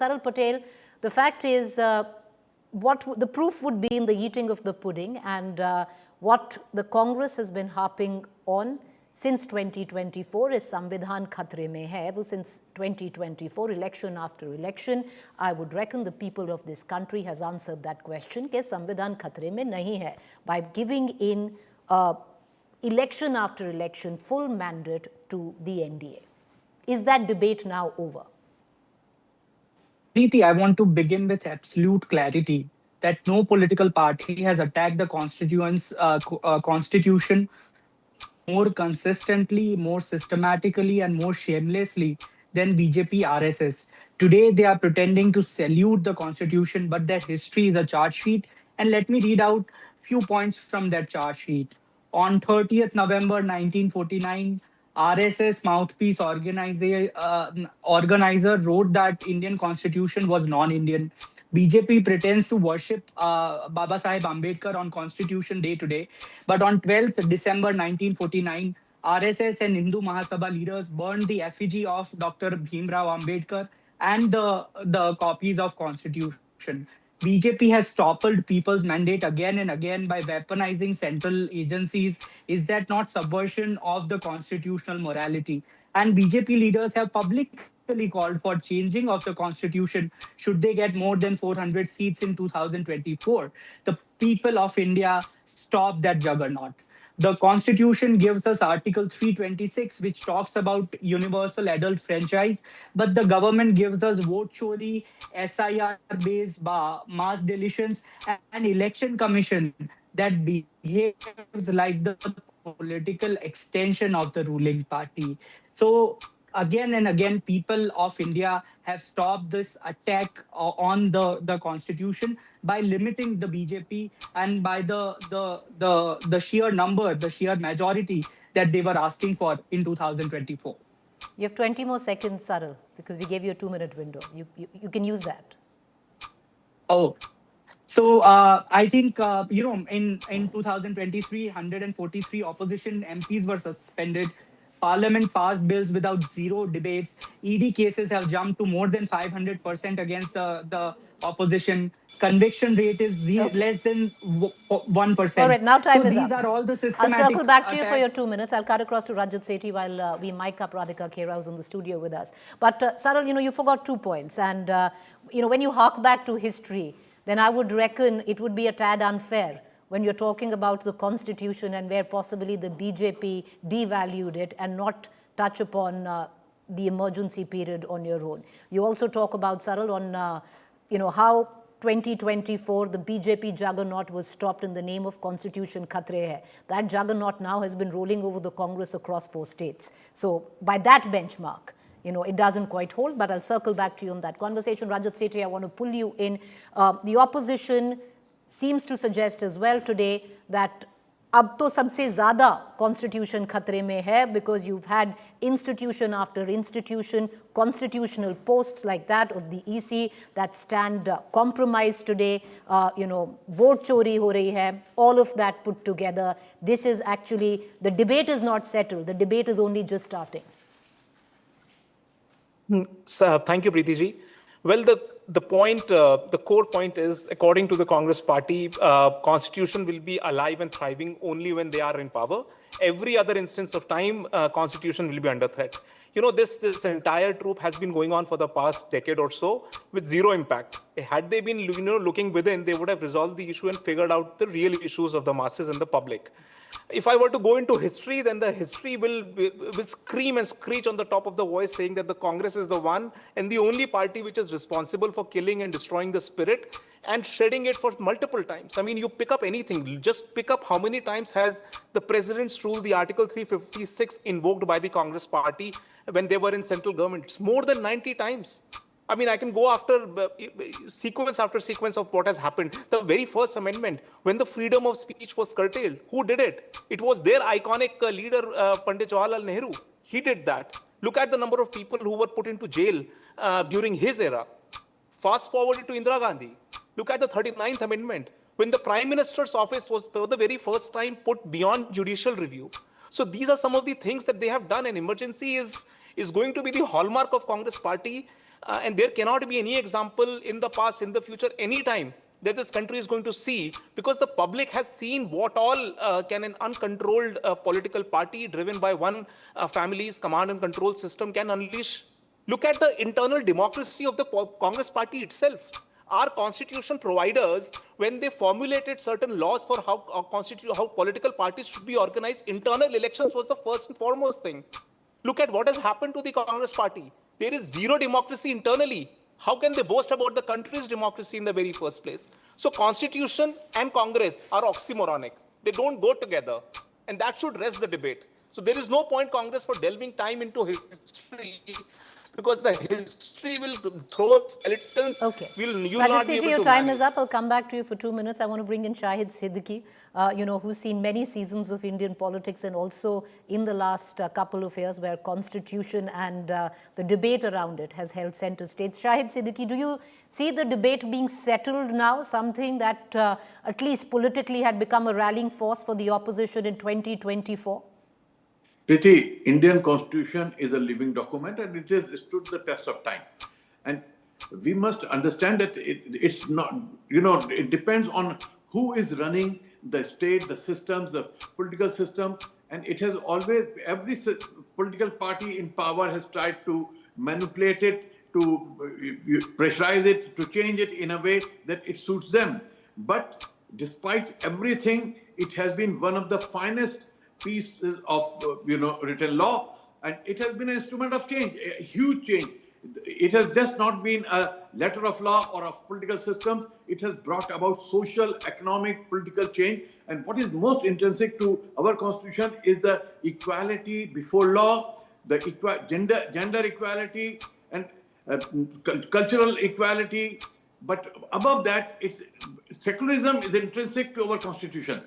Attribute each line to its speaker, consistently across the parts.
Speaker 1: Saral Patel, the fact is, what the proof would be in the eating of the pudding, and what the Congress has been harping on since 2024 is Samvidhan Khatre Mein Hai. Ever since 2024, election after election, I would reckon the people of this country has answered that question, कि Samvidhan Khatre Mein Nahi Hai, by giving in election after election full mandate to the NDA. Is that debate now over?
Speaker 2: Preeti, I want to begin with absolute clarity that no political party has attacked the constitution more consistently, more systematically, and more shamelessly than BJP-RSS. Today, they are pretending to salute the constitution, but their history is a charge sheet. And let me read out few points from that charge sheet. On 30th November 1949, RSS mouthpiece organizer wrote that Indian constitution was non-Indian. BJP pretends to worship Baba Saheb Ambedkar on Constitution Day today, but on 12th December 1949, RSS and Hindu Mahasabha leaders burned the effigy of Dr. Bhimrao Ambedkar and the copies of Constitution. BJP has toppled people's mandate again and again by weaponizing central agencies. Is that not subversion of the constitutional morality? And BJP leaders have publicly called for changing of the constitution should they get more than 400 seats in 2024. The people of India stop that juggernaut. The constitution gives us Article 326, which talks about universal adult franchise, but the government gives us vote chori, SIR-based mass deletions, and election commission that behaves like the political extension of the ruling party. So again and again, people of India have stopped this attack on the constitution by limiting the BJP and by the sheer number, the sheer majority that they were asking for in 2024.
Speaker 1: You have 20 more seconds, Saral, because we gave you a 2-minute window. You can use that.
Speaker 2: Oh, so I think, in 2023, 143 opposition MPs were suspended. Parliament passed bills without zero debates. ED cases have jumped to more than 500% against the opposition. Conviction rate is less than 1%.
Speaker 1: All right, now time is
Speaker 2: these
Speaker 1: up.
Speaker 2: are all the systematic
Speaker 1: I'll circle back to you
Speaker 2: attacks.
Speaker 1: for your 2 minutes. I'll cut across to Rajat Sethi while we mic up Radhika Khera, who's in the studio with us. But Saral, you forgot 2 points. And, when you hark back to history, then I would reckon it would be a tad unfair when you're talking about the constitution and where possibly the BJP devalued it and not touch upon the emergency period on your own. You also talk about, Saral, on how 2024 the BJP juggernaut was stopped in the name of Constitution Khatre Hai. That juggernaut now has been rolling over the Congress across 4 states. So by that benchmark, it doesn't quite hold, but I'll circle back to you on that conversation. Rajat Sethi, I want to pull you in. The opposition seems to suggest as well today that ab to sabse zyada constitution khatre mein hai, because you've had institution after institution, constitutional posts like that of the EC that stand compromised today, vote chori ho rahi hai, all of that put together. This is actually, the debate is not settled, the debate is only just starting.
Speaker 3: So, thank you, Preeti ji. Well, the core point is, according to the Congress party, constitution will be alive and thriving only when they are in power. Every other instance of time, constitution will be under threat. This entire troop has been going on for the past decade or so with zero impact. Had they been looking within, they would have resolved the issue and figured out the real issues of the masses and the public. If I were to go into history, then the history will scream and screech on the top of the voice saying that the Congress is the one and the only party which is responsible for killing and destroying the spirit and shedding it for multiple times. I mean, you pick up anything, just pick up how many times has the president's rule, the Article 356 invoked by the Congress party when they were in central government. It's more than 90 times. I mean, I can go after sequence after sequence of what has happened. The very first amendment, when the freedom of speech was curtailed, who did it? It was their iconic leader, Pandit Jawaharlal Nehru. He did that. Look at the number of people who were put into jail during his era. Fast forward to Indira Gandhi. Look at the 39th amendment, when the Prime Minister's office was for the very first time put beyond judicial review. So these are some of the things that they have done, and emergency is going to be the hallmark of Congress party. And there cannot be any example in the past, in the future, any time that this country is going to see, because the public has seen what all can an uncontrolled political party driven by one family's command and control system can unleash. Look at the internal democracy of the Congress party itself. Our constitution providers, when they formulated certain laws for how political parties should be organized, internal elections was the first and foremost thing. Look at what has happened to the Congress party. There is zero democracy internally. How can they boast about the country's democracy in the very first place? So constitution and Congress are oxymoronic. They don't go together. And that should rest the debate. So there is no point, Congress, for delving time into history, because the history will throw up skeletons.
Speaker 1: Okay.
Speaker 3: You will
Speaker 1: Rajat
Speaker 3: not be
Speaker 1: Sethi,
Speaker 3: able
Speaker 1: your
Speaker 3: to
Speaker 1: time
Speaker 3: manage.
Speaker 1: is up. I'll come back to you for 2 minutes. I want to bring in Shahid Siddiqui, who's seen many seasons of Indian politics, and also in the last couple of years where constitution and the debate around it has held center stage. Shahid Siddiqui, do you see the debate being settled now, something that at least politically had become a rallying force for the opposition in 2024?
Speaker 4: Priti, Indian constitution is a living document and it has stood the test of time. And we must understand that it's not, it depends on who is running the state, the systems, the political system. And it has always, every political party in power has tried to manipulate it, to pressurize it, to change it in a way that it suits them. But despite everything, it has been one of the finest pieces of written law, and it has been an instrument of change, a huge change. It has just not been a letter of law or of political systems. It has brought about social, economic, political change. And what is most intrinsic to our constitution is the equality before law, the gender equality, and cultural equality. But above that, secularism is intrinsic to our constitution.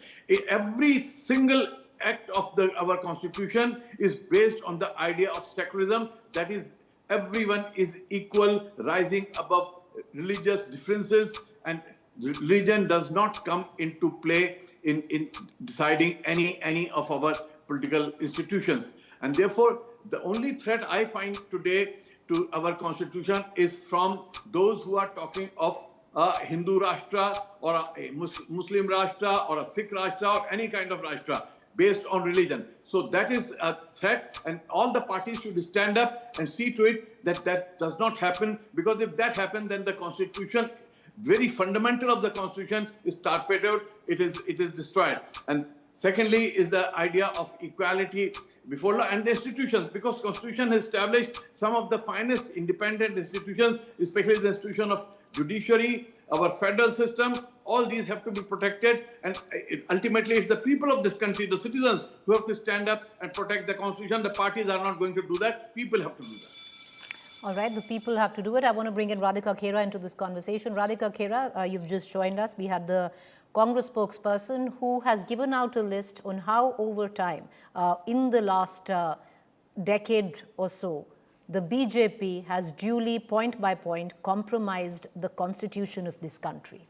Speaker 4: Every single act of our constitution is based on the idea of secularism, that is, everyone is equal, rising above religious differences, and religion does not come into play in deciding any of our political institutions. And therefore, the only threat I find today to our constitution is from those who are talking of a Hindu Rashtra or a Muslim Rashtra or a Sikh Rashtra or any kind of Rashtra based on religion. So that is a threat, and all the parties should stand up and see to it that that does not happen, because if that happens, then the constitution, very fundamental of the constitution, is torpedoed, it is destroyed. And secondly is the idea of equality before law and the institutions, because constitution has established some of the finest independent institutions, especially the institution of judiciary, our federal system. All these have to be protected, and ultimately it's the people of this country, the citizens, who have to stand up and protect the constitution. The parties are not going to do that. People have to do that.
Speaker 1: All right, the people have to do it. I want to bring in Radhika Khera into this conversation. Radhika Khera, you've just joined us. We had the Congress spokesperson who has given out a list on how over time, in the last decade or so, the BJP has duly, point by point, compromised the constitution of this country.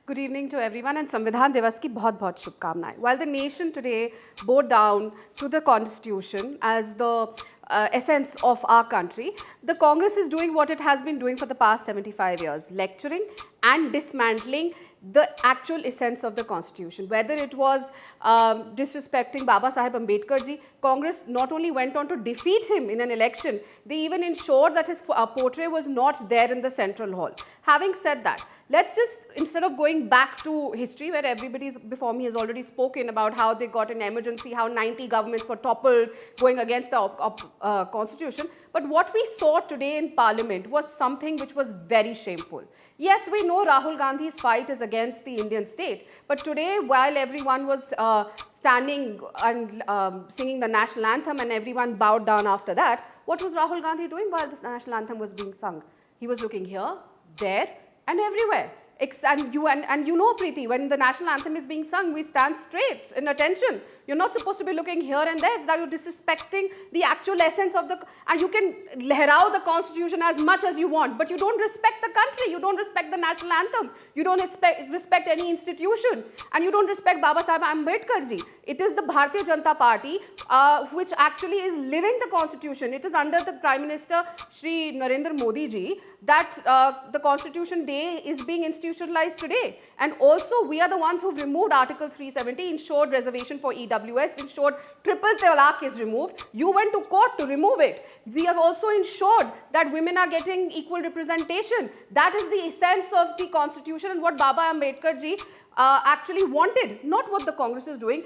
Speaker 5: Good evening to everyone, and Samvidhan Divas ki bahut shubhkamnaएं. While the nation today bore down to the constitution as the essence of our country, the Congress is doing what it has been doing for the past 75 years, lecturing and dismantling the actual essence of the constitution. Whether it was disrespecting Baba Saheb Ambedkar ji, Congress not only went on to defeat him in an election, they even ensured that his portrait was not there in the central hall. Having said that, let's just, instead of going back to history where everybody before me has already spoken about how they got an emergency, how 90 governments were toppled going against the constitution, but what we saw today in parliament was something which was very shameful. Yes, we know Rahul Gandhi's fight is against the Indian state, but today, while everyone was standing and singing the national anthem and everyone bowed down after that, what was Rahul Gandhi doing while this national anthem was being sung? He was looking here, there, and everywhere. And you know, Preeti, when the national anthem is being sung, we stand straight in attention You're not supposed to be looking here and there. That you're disrespecting the actual essence of the, and you can lehrao the constitution as much as you want, but you don't respect the country, you don't respect the national anthem, you don't respect any institution, and you don't respect Baba Saheb Ambedkar ji. It is the Bharatiya Janata Party which actually is living the constitution. It is under the Prime Minister Shri Narendra Modi ji that the Constitution Day is being institutionalized today. And also we are the ones who removed Article 370, ensured reservation for EWS, ensured triple talaq is removed. You went to court to remove it. We have also ensured that women are getting equal representation. That is the essence of the Constitution and what Baba Ambedkar ji actually wanted, not what the Congress is doing.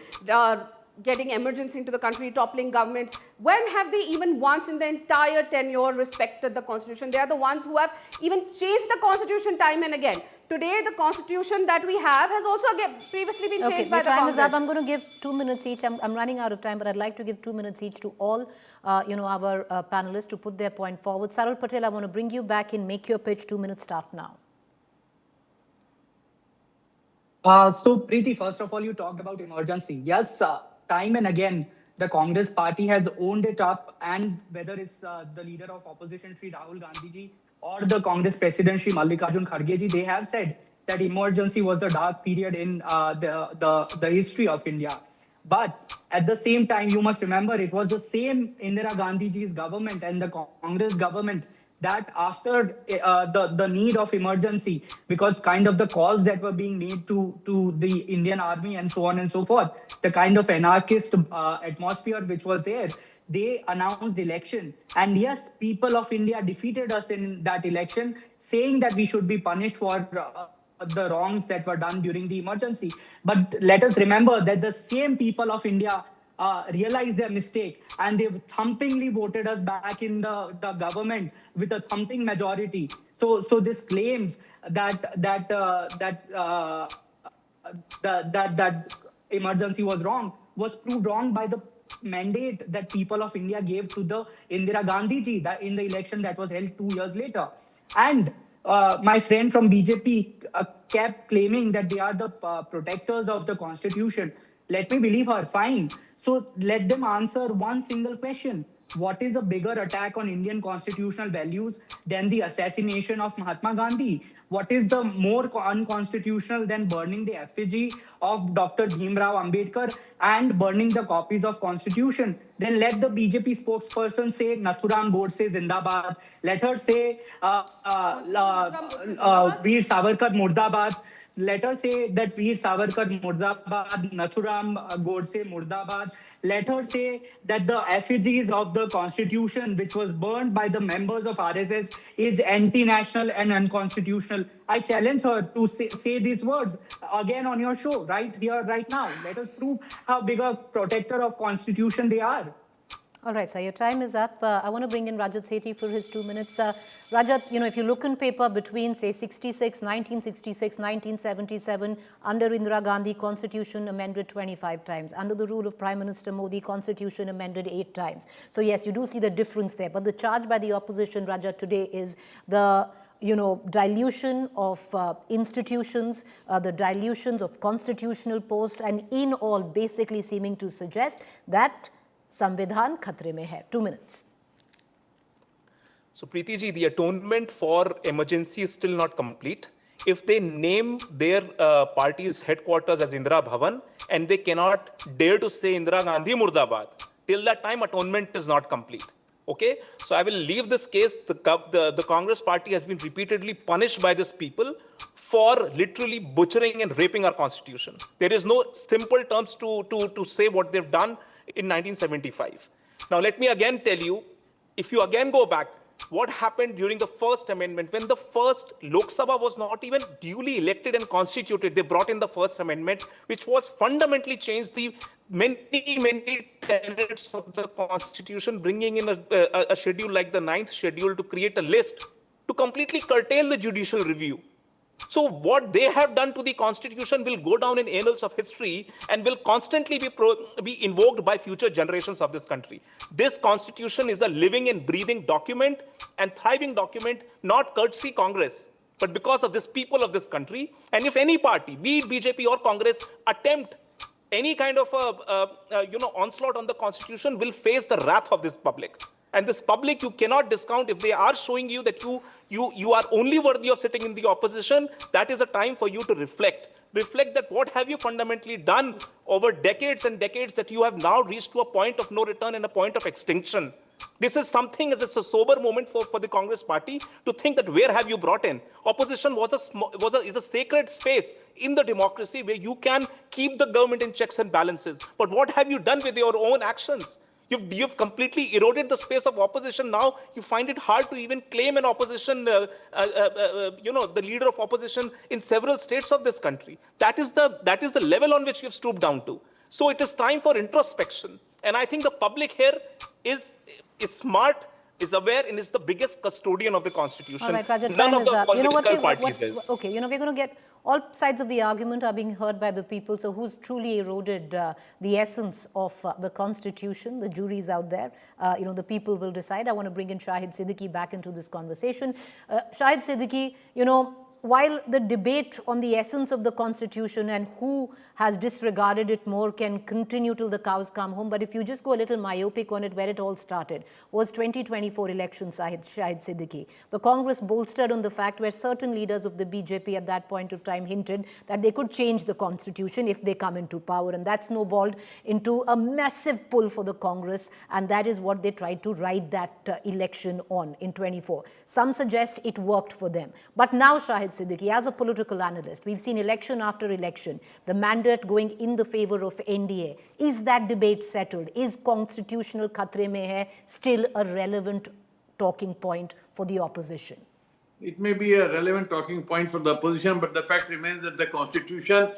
Speaker 5: Getting emergency into the country, toppling governments. When have they even once in the entire tenure respected the constitution? They are the ones who have even changed the constitution time and again. Today, the constitution that we have has also previously been changed by the Congress.
Speaker 1: Time is up. I'm going to give 2 minutes each. I'm running out of time, but I'd like to give 2 minutes each to all our panelists to put their point forward. Saral Patel, I want to bring you back in. Make your pitch. 2 minutes start now.
Speaker 2: So, Preeti, first of all, you talked about emergency. Yes, time and again, the Congress party has owned it up, and whether it's the leader of opposition, Shri Rahul Gandhi ji, or the Congress president, Shri Mallikarjun Kharge ji, they have said that emergency was the dark period in the history of India. But at the same time, you must remember, it was the same Indira Gandhi ji's government and the Congress government that after the need of emergency, because kind of the calls that were being made to the Indian army and so on and so forth, the kind of anarchist atmosphere which was there, they announced election. And yes, people of India defeated us in that election, saying that we should be punished for the wrongs that were done during the emergency. But let us remember that the same people of India realized their mistake, and they've thumpingly voted us back in the government with a thumping majority. So this claims that emergency was wrong was proved wrong by the mandate that people of India gave to the Indira Gandhi ji in the election that was held 2 years later. And my friend from BJP kept claiming that they are the protectors of the constitution. Let me believe her, fine. So let them answer one single question. What is a bigger attack on Indian constitutional values than the assassination of Mahatma Gandhi? What is the more unconstitutional than burning the effigy of Dr. Bhimrao Ambedkar and burning the copies of constitution? Then let the BJP spokesperson say Nathuram Godse Zindabad. Let her say Veer Savarkar Murdabad. Let her say that Veer Savarkar Murdabad, Nathuram Godse Murdabad. Let her say that the effigies of the constitution, which was burned by the members of RSS, is anti-national and unconstitutional. I challenge her to say these words again on your show, right here, right now. Let us prove how big a protector of constitution they are.
Speaker 1: All right, sir, your time is up. I want to bring in Rajat Sethi for his 2 minutes. Rajat, if you look in paper between, say, 1966, 1977, under Indira Gandhi, Constitution amended 25 times. Under the rule of Prime Minister Modi, Constitution amended 8 times. So, yes, you do see the difference there. But the charge by the opposition, Rajat, today is the dilution of institutions, the dilutions of constitutional posts, and in all basically seeming to suggest that Samvidhan Khatre Mein Hai. 2 minutes.
Speaker 3: So, Preeti ji, the atonement for emergency is still not complete. If they name their party's headquarters as Indira Bhavan and they cannot dare to say Indira Gandhi Murdabad, till that time atonement is not complete. Okay? So, I will leave this case. The Congress party has been repeatedly punished by these people for literally butchering and raping our constitution. There is no simple terms to say what they've done in 1975. Now, let me again tell you, if you again go back, what happened during the first amendment, when the first Lok Sabha was not even duly elected and constituted, they brought in the first amendment, which was fundamentally changed the many tenets of the constitution, bringing in a schedule like the 9th schedule to create a list to completely curtail the judicial review. So what they have done to the constitution will go down in annals of history and will constantly be invoked by future generations of this country. This constitution is a living and breathing document and thriving document, not courtesy Congress, but because of this people of this country. And if any party, be it BJP or Congress, attempt any kind of onslaught on the constitution will face the wrath of this public. And this public, you cannot discount. If they are showing you that you are only worthy of sitting in the opposition, that is a time for you to reflect. Reflect that what have you fundamentally done over decades and decades that you have now reached to a point of no return and a point of extinction. This is something, it's a sober moment for the Congress party to think that where have you brought in? Opposition is a sacred space in the democracy where you can keep the government in checks and balances. But what have you done with your own actions? You've completely eroded the space of opposition. Now you find it hard to even claim an opposition, the leader of opposition in several states of this country. That is the level on which you've stooped down to. So it is time for introspection. And I think the public here is smart, is aware, and is the biggest custodian of the Constitution.
Speaker 1: All right, Rajat,
Speaker 3: None of the
Speaker 1: time is up.
Speaker 3: political parties is.
Speaker 1: Okay, we're going to get all sides of the argument are being heard by the people. So who's truly eroded the essence of the Constitution? The jury's out there. The people will decide. I want to bring in Shahid Siddiqui back into this conversation. Shahid Siddiqui, while the debate on the essence of the Constitution and who has disregarded it more can continue till the cows come home, but if you just go a little myopic on it, where it all started was 2024 elections, Shahid Siddiqui. The Congress bolstered on the fact where certain leaders of the BJP at that point of time hinted that they could change the Constitution if they come into power, and that snowballed into a massive pull for the Congress, and that is what they tried to ride that election on in 24. Some suggest it worked for them. But now, Shahid Siddiqui, as a political analyst, we've seen election after election, the mandate going in the favor of NDA. Is that debate settled? Is constitutional Khatre Mein Hai still a relevant talking point for the opposition?
Speaker 4: It may be a relevant talking point for the opposition, but the fact remains that the Constitution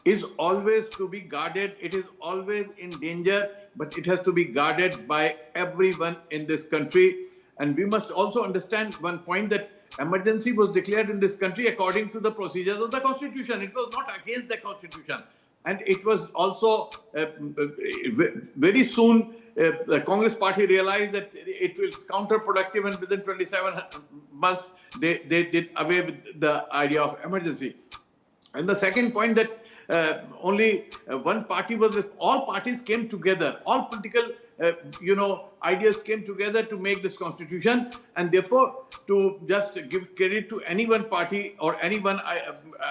Speaker 4: is always to be guarded. It is always in danger, but it has to be guarded by everyone in this country. And we must also understand one point, that emergency was declared in this country according to the procedures of the Constitution. It was not against the Constitution. And it was also very soon the Congress party realized that it was counterproductive, and within 27 months they did away with the idea of emergency. And the second point, that only one party was, all parties came together, all political ideas came together to make this Constitution, and therefore to just give credit to any one party or any one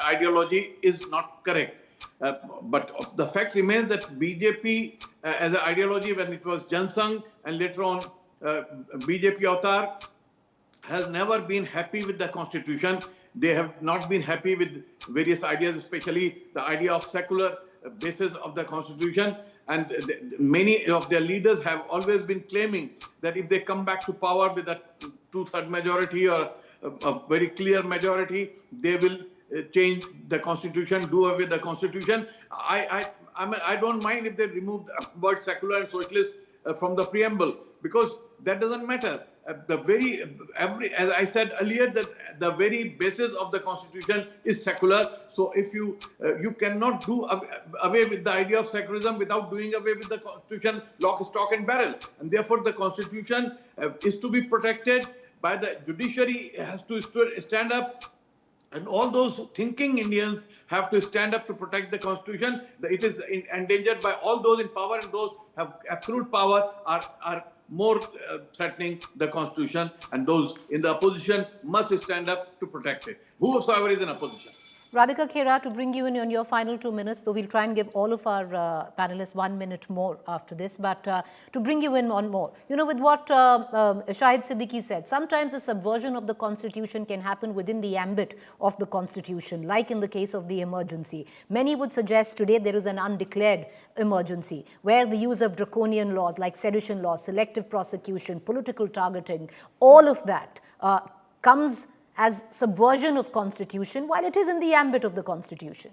Speaker 4: ideology is not correct. But the fact remains that BJP as an ideology, when it was Jansangh and later on BJP Avatar, has never been happy with the Constitution. They have not been happy with various ideas, especially the idea of secular basis of the Constitution. And many of their leaders have always been claiming that if they come back to power with a two-third majority or a very clear majority, they will change the Constitution, do away with the Constitution. I don't mind if they remove the word secular and socialist from the preamble, because that doesn't matter. As I said earlier, that the very basis of the Constitution is secular. So if you cannot do away with the idea of secularism without doing away with the Constitution, lock, stock and barrel. And therefore the Constitution is to be protected by the judiciary, has to stand up. And all those thinking Indians have to stand up to protect the Constitution. It is endangered by all those in power, and those have absolute power are more threatening the Constitution, and those in the opposition must stand up to protect it, whosoever is in opposition.
Speaker 1: Radhika Khera, to bring you in on your final 2 minutes, though we'll try and give all of our panelists 1 minute more after this, but to bring you in on more. With what Shahid Siddiqui said, sometimes the subversion of the Constitution can happen within the ambit of the Constitution, like in the case of the emergency. Many would suggest today there is an undeclared emergency, where the use of draconian laws like sedition laws, selective prosecution, political targeting, all of that comes as subversion of Constitution, while it is in the ambit of the Constitution.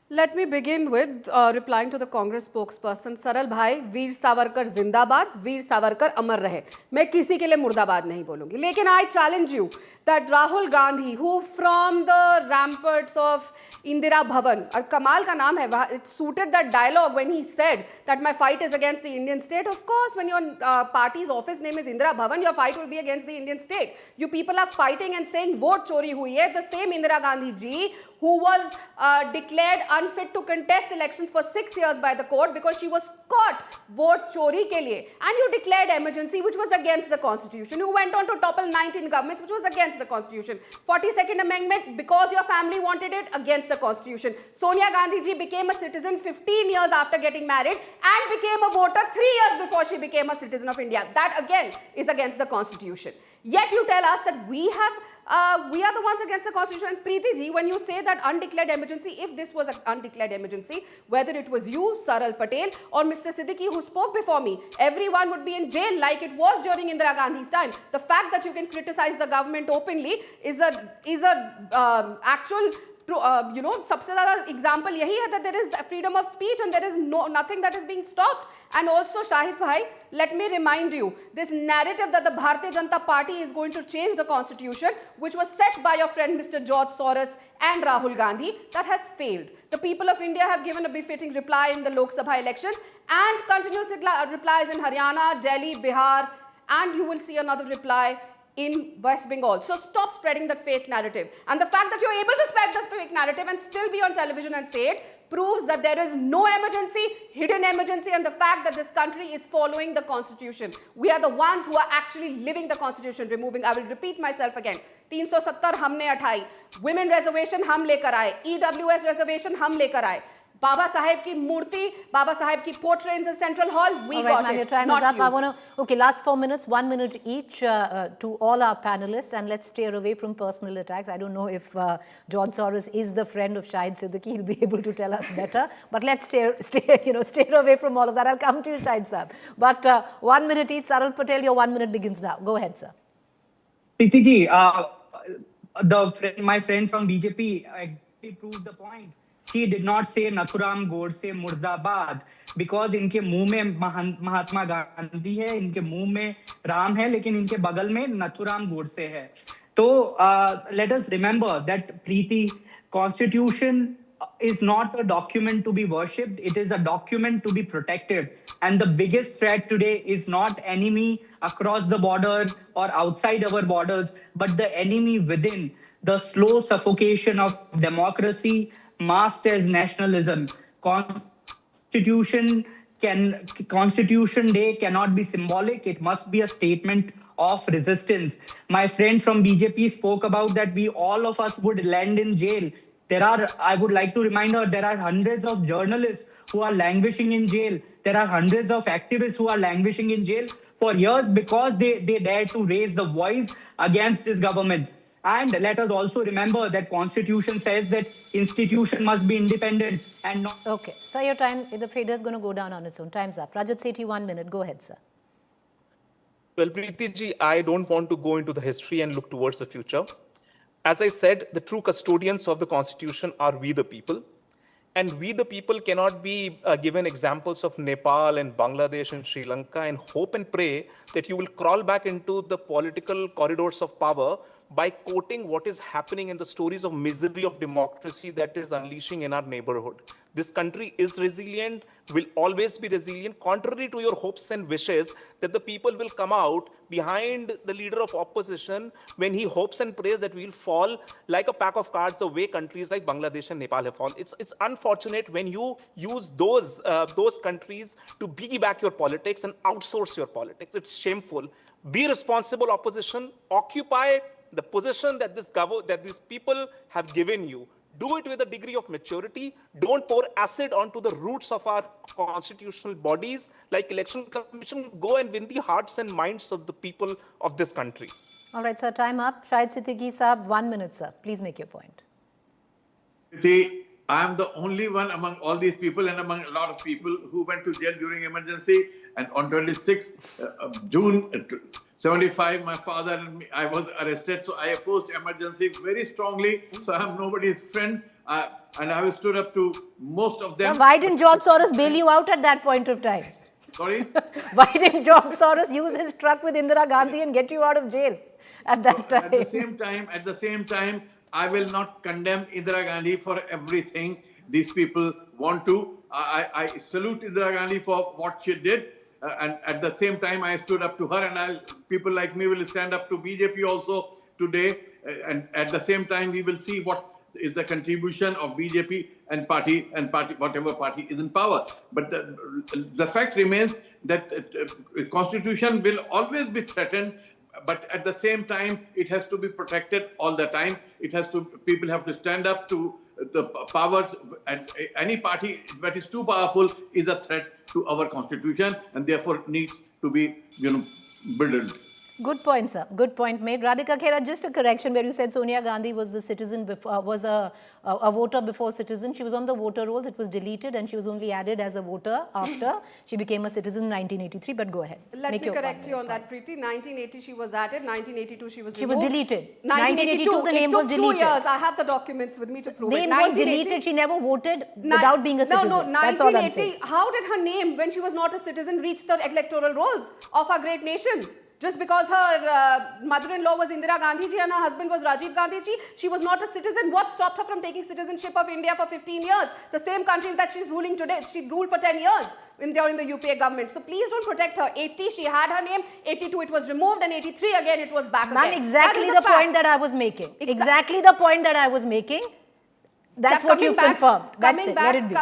Speaker 5: Let me begin with replying to the Congress spokesperson. Saral bhai, Veer Savarkar zindabad, Veer Savarkar amar rahe. मैं किसी के लिए मुर्दाबाद नहीं बोलूँगी. लेकिन I challenge you that Rahul Gandhi, who from the ramparts of Indira Bhavan, और कमाल का नाम है, it suited that dialogue when he said that my fight is against the Indian state. Of course, when your party's office name is Indira Bhavan, your fight will be against the Indian state. You people are fighting and saying vote chori hui hai. The same Indira Gandhi ji who was declared unfit to contest elections for 6 years by the court because she was caught vote chori ke liye, and you declared emergency, which was against the constitution. You went on to topple 19 governments, which was against the constitution. 42nd amendment, because your family wanted it, against the constitution. Sonia Gandhi ji became a citizen 15 years after getting married and became a voter 3 years before she became a citizen of India. That again is against the constitution. Yet you tell us that we are the ones against the constitution. And Preeti ji, when you say that undeclared emergency, if this was an undeclared emergency, whether it was you, Saral Patel, or Mr. Siddiqui who spoke before me, everyone would be in jail like it was during Indira Gandhi's time. The fact that you can criticize the government openly is a actual सबसे ज़्यादा example यही है that there is freedom of speech and there is nothing that is being stopped. And also, Shahid bhai, let me remind you, this narrative that the Bharatiya Janata Party is going to change the constitution, which was set by your friend Mr. George Soros and Rahul Gandhi, that has failed. The people of India have given a befitting reply in the Lok Sabha elections and continuous replies in Haryana, Delhi, Bihar, and you will see another reply in West Bengal. So stop spreading that fake narrative. And the fact that you're able to spread this fake narrative and still be on television and say it proves that there is no emergency, hidden emergency, and the fact that this country is following the constitution. We are the ones who are actually living the constitution, removing, I will repeat myself again, 370 हमने उठाई, women reservation हम लेकर आए, EWS reservation हम लेकर आए, Baba Saheb ki murti, Baba Saheb ki portrait in the Central Hall, we
Speaker 1: all
Speaker 5: got
Speaker 1: right,
Speaker 5: it,
Speaker 1: your time
Speaker 5: not
Speaker 1: is up.
Speaker 5: you.
Speaker 1: I want to, okay, last 4 minutes, 1 minute each to all our panelists, and let's steer away from personal attacks. I don't know if George Soros is the friend of Shahid Siddiqui. He'll be able to tell us better. But let's steer away from all of that. I'll come to you, Shahid Saab. But 1 minute each. Saral Patel, your 1 minute begins now. Go ahead, sir.
Speaker 2: Preeti ji, my friend from BJP exactly proved the point. He did not say Nathuram Godse Murdabad because इनके मुंह में महात्मा गांधी है, इनके मुंह में राम है, लेकिन इनके बगल में नथुराम गोडसे है. तो let us remember that Preeti, Constitution is not a document to be worshipped. It is a document to be protected. And the biggest threat today is not enemy across the border or outside our borders, but the enemy within. The slow suffocation of democracy masked as nationalism. Constitution Day cannot be symbolic. It must be a statement of resistance. My friend from BJP spoke about that all of us would land in jail. I would like to remind her, there are hundreds of journalists who are languishing in jail. There are hundreds of activists who are languishing in jail for years because they dare to raise the voice against this government. And let us also remember that Constitution says that institution must be independent and not...
Speaker 1: Okay. Sir, your time, the fader is going to go down on its own. Time's up. Rajat Sethi, 1 minute. Go ahead, sir.
Speaker 3: Well, Preeti ji, I don't want to go into the history and look towards the future. As I said, the true custodians of the Constitution are we the people. And we the people cannot be given examples of Nepal and Bangladesh and Sri Lanka and hope and pray that you will crawl back into the political corridors of power by quoting what is happening in the stories of misery of democracy that is unleashing in our neighborhood. This country is resilient, will always be resilient, contrary to your hopes and wishes that the people will come out behind the leader of opposition when he hopes and prays that we will fall like a pack of cards the way countries like Bangladesh and Nepal have fallen. It's unfortunate when you use those countries to piggyback your politics and outsource your politics. It's shameful. Be responsible opposition, occupy the position that these people have given you. Do it with a degree of maturity. Don't pour acid onto the roots of our constitutional bodies like Election Commission. Go and win the hearts and minds of the people of this country.
Speaker 1: All right, sir, time up. Shahid Siddiqui Saab, 1 minute, sir. Please make your point.
Speaker 4: See, I am the only one among all these people and among a lot of people who went to jail during emergency. And on 26th June 75, my father and me, I was arrested. So I opposed emergency very strongly. So I am nobody's friend. And I stood up to most of them.
Speaker 1: Now, why didn't George Soros bail you out at that point of time?
Speaker 4: Sorry?
Speaker 1: Why didn't George Soros use his truck with Indira Gandhi and get you out of jail at that time?
Speaker 4: At the same time, I will not condemn Indira Gandhi for everything these people want to. I salute Indira Gandhi for what she did. And at the same time, I stood up to her, and people like me will stand up to BJP also today. And at the same time, we will see what is the contribution of BJP and party, whatever party is in power. But the fact remains that constitution will always be threatened, but at the same time, it has to be protected all the time. People have to stand up to the powers, and any party that is too powerful is a threat to our constitution, and therefore needs to be, built.
Speaker 1: Good point, sir. Good point made. Radhika Khera, just a correction where you said Sonia Gandhi was the citizen before, was a voter before citizen. She was on the voter rolls. It was deleted, and she was only added as a voter after she became a citizen in 1983. But go ahead.
Speaker 5: Let me correct you on that, Preeti. 1980 she was added. 1982 she was removed.
Speaker 1: She was deleted. 1982 the name was deleted.
Speaker 5: It took 2 years. I have the documents with me to prove it.
Speaker 1: Name was deleted. She never voted without being a citizen.
Speaker 5: No,
Speaker 1: That's all I'm saying.
Speaker 5: 1980. How did her name, when she was not a citizen, reach the electoral rolls of our great nation? Just because her mother-in-law was Indira Gandhi ji and her husband was Rajiv Gandhi ji, she was not a citizen. What stopped her from taking citizenship of India for 15 years? The same country that she's ruling today, she ruled for 10 years during the UPA government. So please don't protect her. 80, she had her name. 82, it was removed, and 83 again, it was back again.
Speaker 1: Exactly the point that I was making. Exactly the point that I was making. That's what you've confirmed. That's it. Let it be.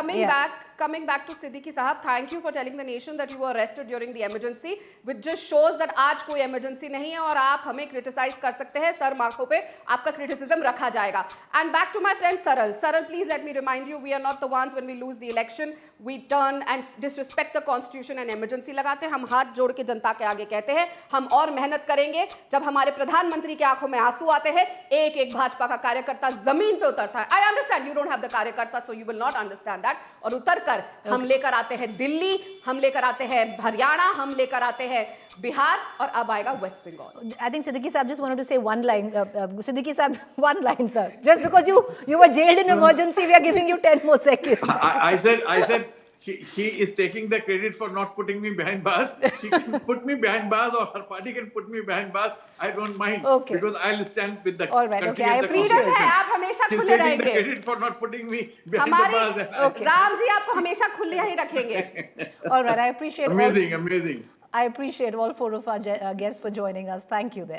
Speaker 5: Coming back to Siddiqui Sahab, thank you for telling the nation that you were arrested during the emergency, which just shows that आज कोई emergency नहीं है और आप हमें criticize कर सकते हैं, सर मार्कों पे आपका criticism रखा जाएगा. And back to my friend Saral. Saral, please let me remind you, we are not the ones when we lose the election, we turn and disrespect the constitution and emergency लगाते हैं. हम हाथ जोड़ के जनता के आगे कहते हैं, हम और मेहनत करेंगे. जब हमारे प्रधानमंत्री के आंखों में आंसू आते हैं, एक भाजपा का कार्यकर्ता जमीन पे उतरता है. I understand you don't have the कार्यकर्ता, so you will not understand that. और उतर हम लेकर आते हैं दिल्ली, हम लेकर आते हैं हरियाणा, हम लेकर आते हैं बिहार, और अब आएगा West Bengal.
Speaker 1: I think Siddiqui Sahab just wanted to say one line. Siddiqui Sahab, one line, sir. Just because you were jailed in emergency, we are giving you 10 more seconds.
Speaker 4: I said he is taking the credit for not putting me behind bars. She can put me behind bars, or her party can put me behind bars. I don't mind, because I'll stand with the country and the constitution.
Speaker 5: आप हमेशा खुले रहेंगे.
Speaker 4: She's taking the credit for not putting me behind the bars.
Speaker 5: Ram ji आपको हमेशा खुले ही रखेंगे.
Speaker 1: All right, I appreciate.
Speaker 4: Amazing.
Speaker 1: I appreciate all 4 of our guests for joining us. Thank you there.